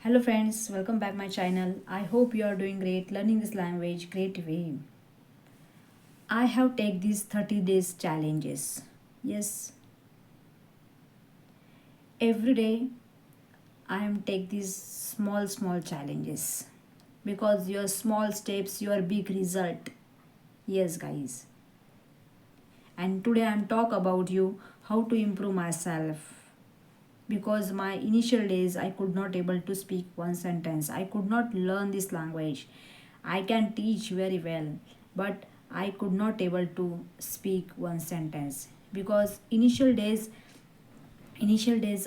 Hello friends, welcome back my channel. I hope you are doing great learning this language great way. I have take these 30 days challenges. Yes, every day I am take these small challenges because your small steps your big result. Yes guys. And today I am talk about you how to improve myself because my initial days I could not able to speak one sentence. I could not learn this language. I can teach very well, but I could not able to speak one sentence because initial days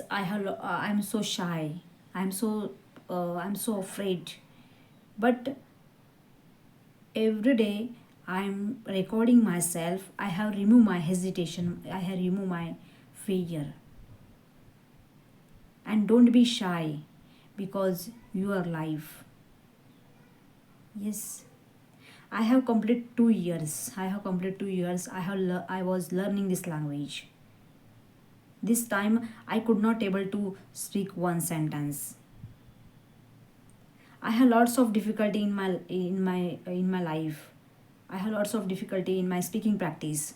I'm so shy. I'm so afraid. But every day I'm recording myself. I have removed my hesitation. I have removed my fear. And don't be shy because you are live. Yes, I have completed 2 years. I have completed 2 years. I was learning this language. This time I could not able to speak one sentence. I have lots of difficulty in my life. I have lots of difficulty in my speaking practice.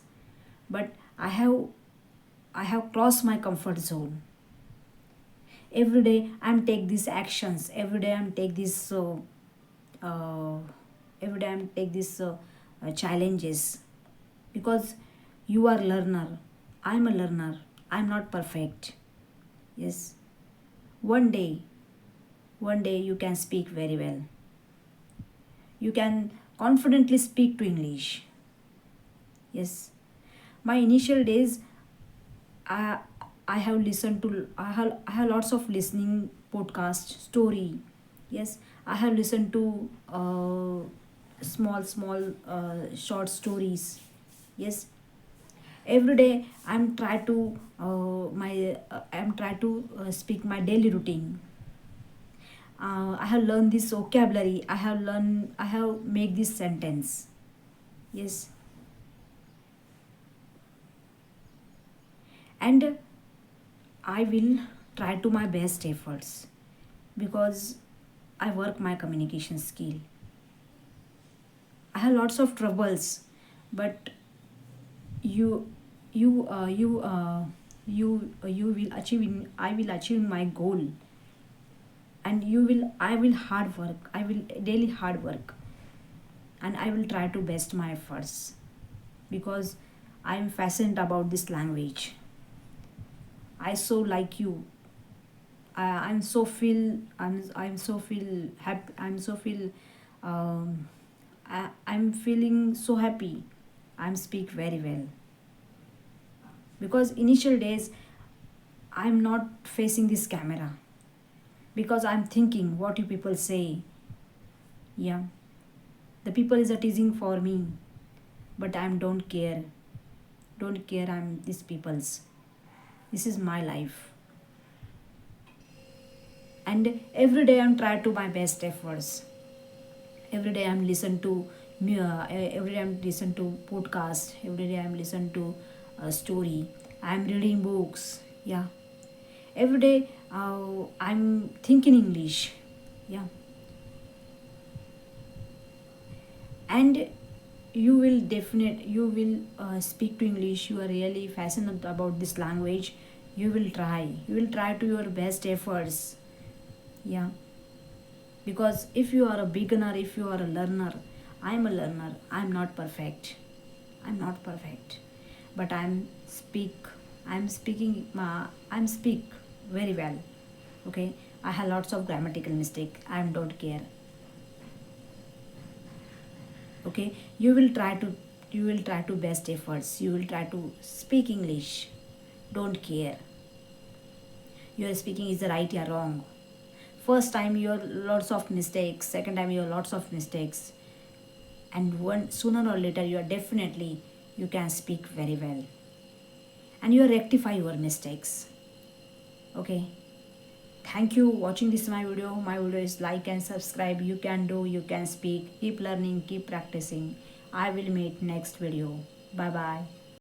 But I have crossed my comfort zone. Every day I'm take these actions. Every day I'm take this uh, every day I'm take these challenges because you are learner. I'm a learner. I'm not perfect. Yes, one day one day you can speak very well. You can confidently speak to English. Yes, my initial days i I have listened to I have lots of listening podcast story. Yes, I have listened to small short stories. Yes, every day I'm try to speak my daily routine. I have learned this vocabulary. I have make this sentence. Yes, and I will try to my best efforts because I work my communication skill. I have lots of troubles, but you you will achieve in I will achieve my goal. And you will I will hard work. I will daily hard work, and I will try to best my efforts because I am fascinated about this language. I so like you. I'm so feel I'm so feel happy. I'm feeling so happy. I'm speak very well because initial days I'm not facing this camera because I'm thinking what you people say. Yeah, the people is a teasing for me, but I don't care. Don't care. I'm these people's. This is my life, and every day I'm trying to my best efforts. Every day I'm listen to every day I'm listen to podcast. Every day I'm listen to a story. I'm reading books. Yeah, every day I'm thinking English. Yeah, and you will speak to English. You are really fascinated about this language. You will try to your best efforts. Yeah, because if you are a beginner, if you are a learner, I'm a learner. I'm not perfect, but I'm speak very well. Okay, I have lots of grammatical mistake. I don't care. Okay, you will try to best efforts. You will try to speak English. Don't care your speaking is right or wrong. First time you have lots of mistakes, second time you have lots of mistakes, and one sooner or later you are definitely you can speak very well, and you rectify your mistakes. Okay, thank you watching this my video is like and subscribe. You can do, you can speak. Keep learning, keep practicing. I will meet next video. Bye bye.